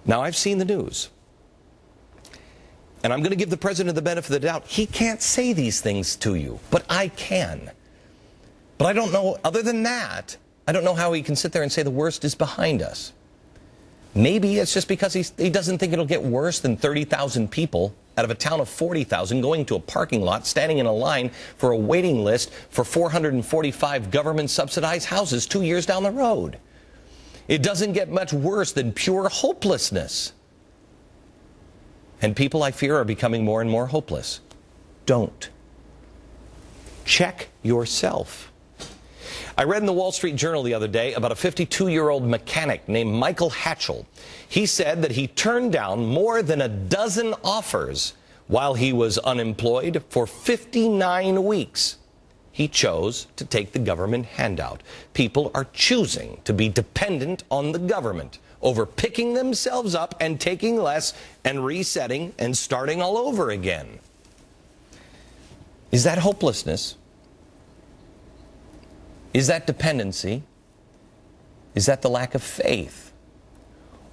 Now, I've seen the news, and I'm going to give the president the benefit of the doubt. He can't say these things to you, but I can. But I don't know, other than that, I don't know how he can sit there and say the worst is behind us. Maybe it's just because he doesn't think it'll get worse than 30,000 people out of a town of 40,000 going to a parking lot, standing in a line for a waiting list for 445 government-subsidized houses 2 years down the road. It doesn't get much worse than pure hopelessness. And people, I fear, are becoming more and more hopeless. Don't. Check yourself. I read in the Wall Street Journal the other day about a 52-year-old mechanic named Michael Hatchell. He said that he turned down more than a dozen offers while he was unemployed for 59 weeks. He chose to take the government handout. People are choosing to be dependent on the government over picking themselves up and taking less and resetting and starting all over again. Is that hopelessness? Is that dependency? Is that the lack of faith?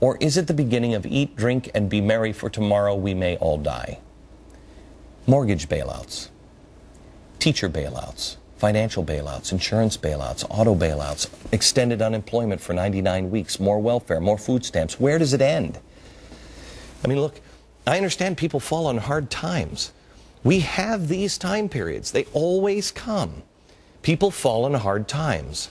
Or is it the beginning of eat, drink, and be merry, for tomorrow we may all die? Mortgage bailouts, teacher bailouts, financial bailouts, insurance bailouts, auto bailouts, extended unemployment for 99 weeks, more welfare, more food stamps. Where does it end? I mean, look, I understand people fall on hard times. We have these time periods. They always come. People fall on hard times.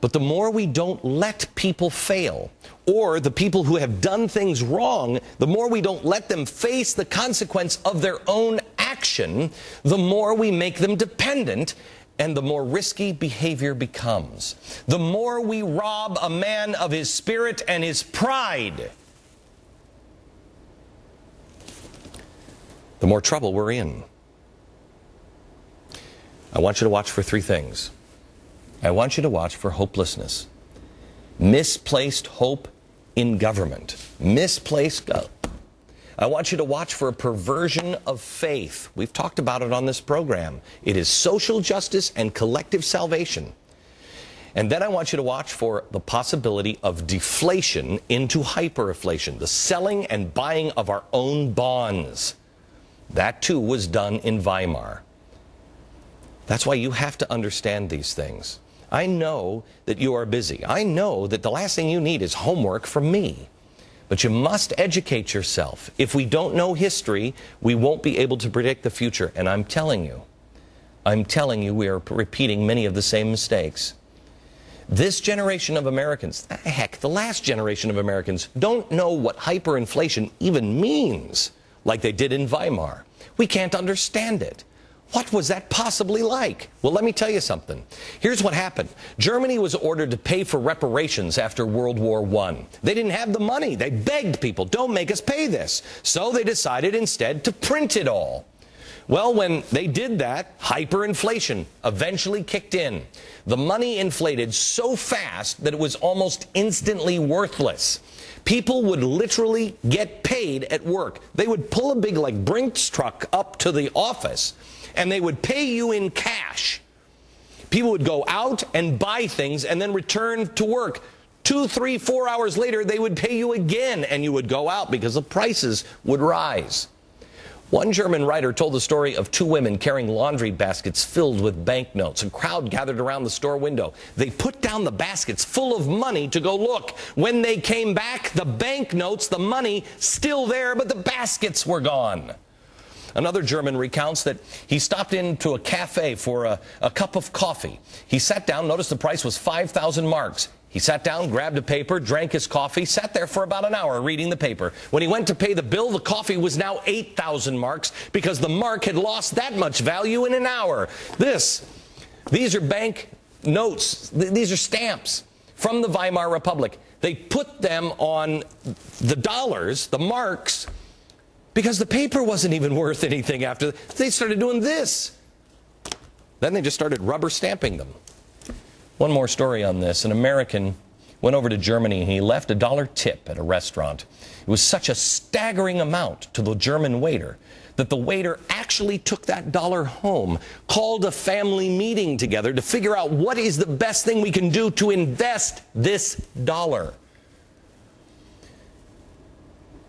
But the more we don't let people fail, or the people who have done things wrong, the more we don't let them face the consequence of their own action, the more we make them dependent, and the more risky behavior becomes. The more we rob a man of his spirit and his pride, the more trouble we're in. I want you to watch for three things. I want you to watch for hopelessness. Misplaced hope in government. I want you to watch for a perversion of faith. We've talked about it on this program. It is social justice and collective salvation. And then I want you to watch for the possibility of deflation into hyperinflation, the selling and buying of our own bonds. That too was done in Weimar. That's why you have to understand these things. I know that you are busy. I know that the last thing you need is homework from me. But you must educate yourself. If we don't know history, we won't be able to predict the future. And I'm telling you, we are repeating many of the same mistakes. This generation of Americans, heck, the last generation of Americans, don't know what hyperinflation even means, like they did in Weimar. We can't understand it. What was that possibly like? Well, let me tell you something. Here's what happened. Germany was ordered to pay for reparations after World War I. They didn't have the money. They begged people, don't make us pay this. So they decided instead to print it all. Well, when they did that, hyperinflation eventually kicked in. The money inflated so fast that it was almost instantly worthless. People would literally get paid at work. They would pull a big, like, Brinks truck up to the office, and they would pay you in cash. People would go out and buy things and then return to work. 2, 3, 4 hours later, they would pay you again, and you would go out because the prices would rise. One German writer told the story of two women carrying laundry baskets filled with banknotes. A crowd gathered around the store window. They put down the baskets full of money to go look. When they came back, the banknotes, the money, still there, but the baskets were gone. Another German recounts that he stopped into a cafe for a cup of coffee. He sat down, noticed the price was 5,000 marks. He sat down, grabbed a paper, drank his coffee, sat there for about an hour reading the paper. When he went to pay the bill, the coffee was now 8,000 marks because the mark had lost that much value in an hour. These are bank notes. These are stamps from the Weimar Republic. They put them on the dollars, the marks, because the paper wasn't even worth anything after. They started doing this. Then they just started rubber stamping them. One more story on this. An American went over to Germany and he left a $1 tip at a restaurant. It was such a staggering amount to the German waiter that the waiter actually took that $1 home, called a family meeting together to figure out what is the best thing we can do to invest this $1.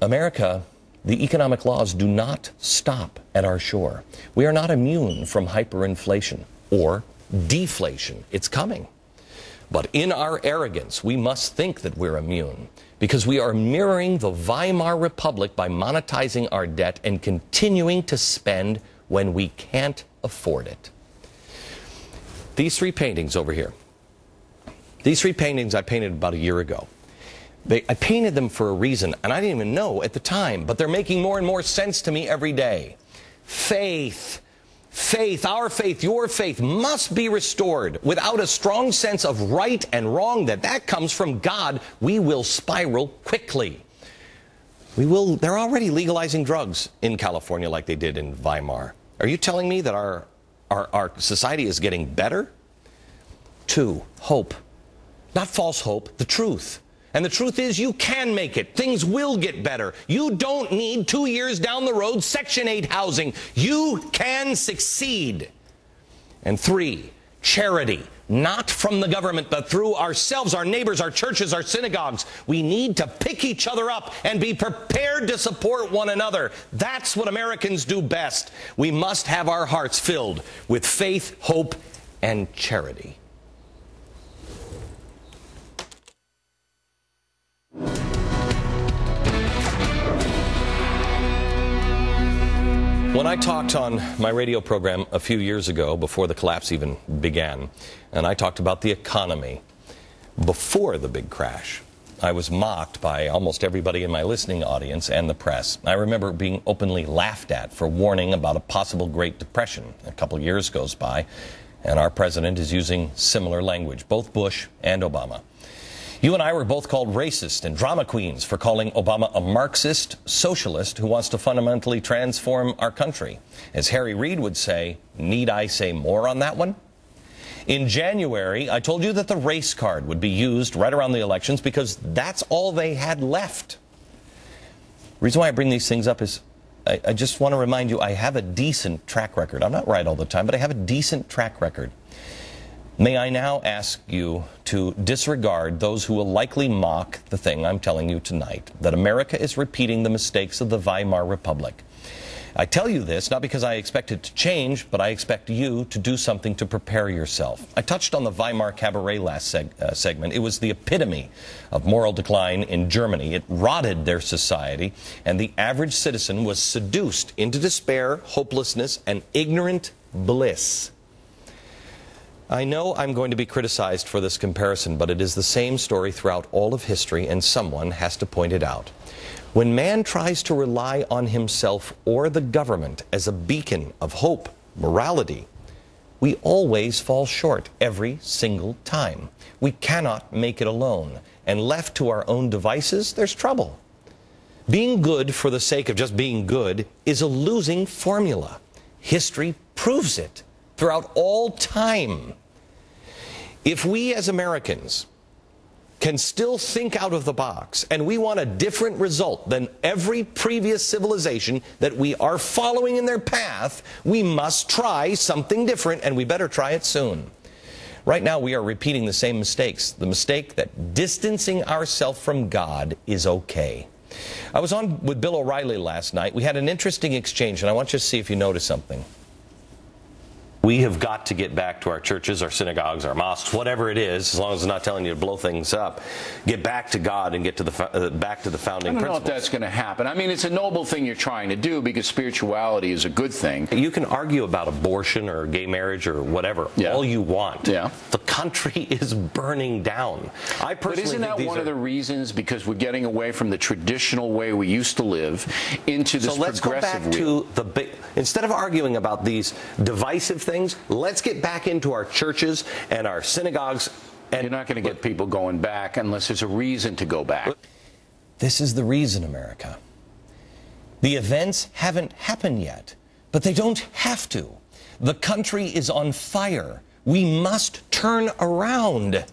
America, the economic laws do not stop at our shore. We are not immune from hyperinflation or deflation. It's coming. But in our arrogance, we must think that we're immune because we are mirroring the Weimar Republic by monetizing our debt and continuing to spend when we can't afford it. These three paintings over here. These three paintings I painted about a year ago. I painted them for a reason, and I didn't even know at the time, but they're making more and more sense to me every day. Faith. Faith, our faith, your faith must be restored. Without a strong sense of right and wrong, that comes from God, we will spiral quickly. They're already legalizing drugs in California like they did in Weimar. Are you telling me that our society is getting better? 2, hope. Not false hope, the truth. And the truth is you can make it. Things will get better. You don't need 2 years down the road Section 8 housing. You can succeed. And 3, charity. Not from the government, but through ourselves, our neighbors, our churches, our synagogues. We need to pick each other up and be prepared to support one another. That's what Americans do best. We must have our hearts filled with faith, hope, and charity. When I talked on my radio program a few years ago, before the collapse even began, and I talked about the economy before the big crash, I was mocked by almost everybody in my listening audience and the press. I remember being openly laughed at for warning about a possible Great Depression. A couple years goes by, and our president is using similar language, both Bush and Obama. You and I were both called racist and drama queens for calling Obama a Marxist socialist who wants to fundamentally transform our country. As Harry Reid would say, need I say more on that one? In January, I told you that the race card would be used right around the elections because that's all they had left. The reason why I bring these things up is I just want to remind you I have a decent track record. I'm not right all the time, but I have a decent track record. May I now ask you to disregard those who will likely mock the thing I'm telling you tonight, that America is repeating the mistakes of the Weimar Republic. I tell you this not because I expect it to change, but I expect you to do something to prepare yourself. I touched on the Weimar Cabaret last segment. It was the epitome of moral decline in Germany. It rotted their society, and the average citizen was seduced into despair, hopelessness, and ignorant bliss. I know I'm going to be criticized for this comparison, but it is the same story throughout all of history, and someone has to point it out. When man tries to rely on himself or the government as a beacon of hope, morality, we always fall short every single time. We cannot make it alone, and left to our own devices, there's trouble. Being good for the sake of just being good is a losing formula. History proves it throughout all time. If we as Americans can still think out of the box and we want a different result than every previous civilization that we are following in their path, we must try something different, and we better try it soon. Right now we are repeating the same mistakes. The mistake that distancing ourselves from God is okay. I was on with Bill O'Reilly last night. We had an interesting exchange, and I want you to see if you notice something. We have got to get back to our churches, our synagogues, our mosques, whatever it is, as long as it's not telling you to blow things up. Get back to God and get to the back to the founding principles. I don't know if that's going to happen. I mean, it's a noble thing you're trying to do because spirituality is a good thing. You can argue about abortion or gay marriage or whatever all you want. Yeah. The country is burning down. I personally But isn't that one of the reasons, because we're getting away from the traditional way we used to live into this progressive So let's go back to the big. Instead of arguing about these divisive things, let's get back into our churches and our synagogues. And you're not going to get people going back unless there's a reason to go back. This is the reason, America. The events haven't happened yet, but they don't have to. The country is on fire. We must turn around.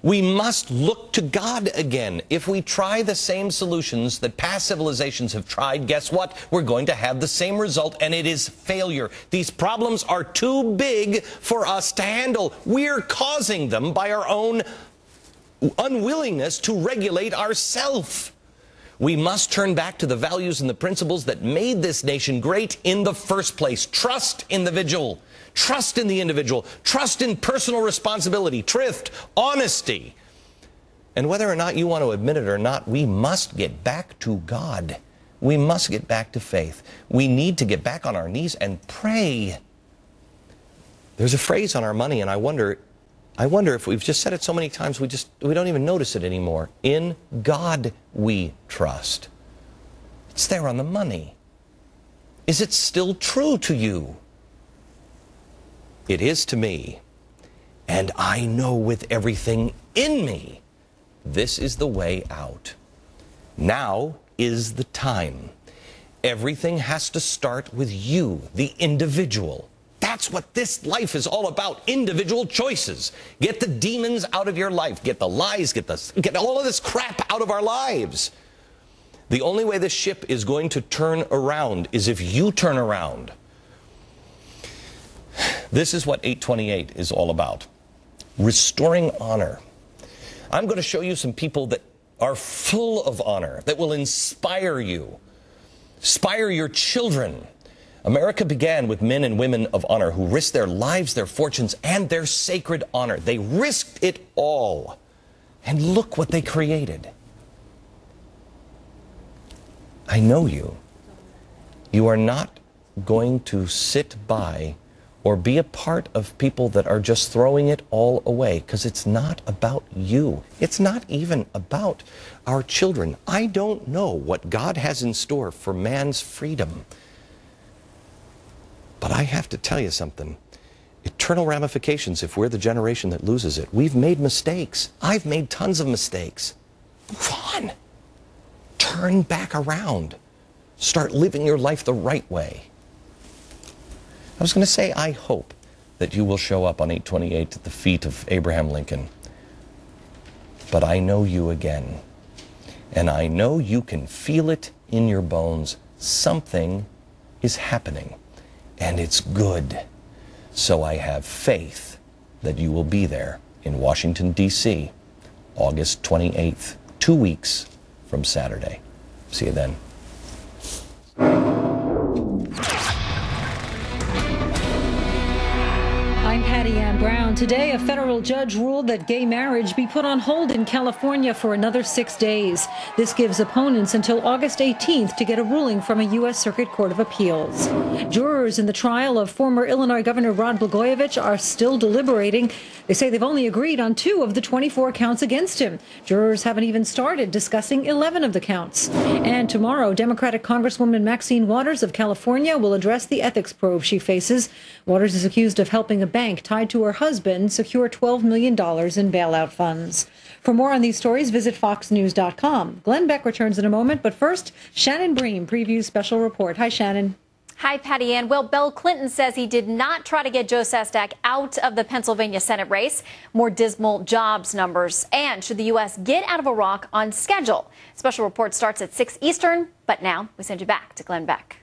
We must look to God again. If we try the same solutions that past civilizations have tried, guess what? We're going to have the same result, and it is failure. These problems are too big for us to handle. We're causing them by our own unwillingness to regulate ourselves. We must turn back to the values and the principles that made this nation great in the first place. Trust in the individual. Trust in the individual. Trust in personal responsibility, thrift, honesty. And whether or not you want to admit it or not, we must get back to God. We must get back to faith. We need to get back on our knees and pray. There's a phrase on our money, and I wonder if we've just said it so many times we don't even notice it anymore. In God we trust. It's there on the money. Is it still true to you? It is to me. And I know with everything in me, this is the way out. Now is the time. Everything has to start with you, the individual. That's what this life is all about, individual choices. Get the demons out of your life. Get the lies, get all of this crap out of our lives. The only way this ship is going to turn around is if you turn around. This is what 828 is all about. Restoring honor. I'm going to show you some people that are full of honor, that will inspire you, inspire your children. America began with men and women of honor who risked their lives, their fortunes, and their sacred honor. They risked it all. And look what they created. I know you. You are not going to sit by or be a part of people that are just throwing it all away, because it's not about you. It's not even about our children. I don't know what God has in store for man's freedom. But I have to tell you something. Eternal ramifications if we're the generation that loses it. We've made mistakes. I've made tons of mistakes. Move on. Turn back around. Start living your life the right way. I was going to say, I hope that you will show up on 828 at the feet of Abraham Lincoln. But I know you again. And I know you can feel it in your bones. Something is happening. And it's good. So I have faith that you will be there in Washington, D.C., August 28th, 2 weeks from Saturday. See you then. I'm Patty Ann Brown. Today, a federal judge ruled that gay marriage be put on hold in California for another 6 days. This gives opponents until August 18th to get a ruling from a U.S. Circuit Court of Appeals. Jurors in the trial of former Illinois Governor Rod Blagojevich are still deliberating. They say they've only agreed on 2 of the 24 counts against him. Jurors haven't even started discussing 11 of the counts. And tomorrow, Democratic Congresswoman Maxine Waters of California will address the ethics probe she faces. Waters is accused of helping a bank tied to her husband secure $12 million in bailout funds. For more on these stories, visit foxnews.com. Glenn Beck returns in a moment, but first, Shannon Bream previews special report. Hi, Shannon. Hi, Patty Ann. Well, Bill Clinton says he did not try to get Joe Sestak out of the Pennsylvania Senate race. More dismal jobs numbers. And should the U.S. get out of Iraq on schedule? Special report starts at 6 Eastern, but now we send you back to Glenn Beck.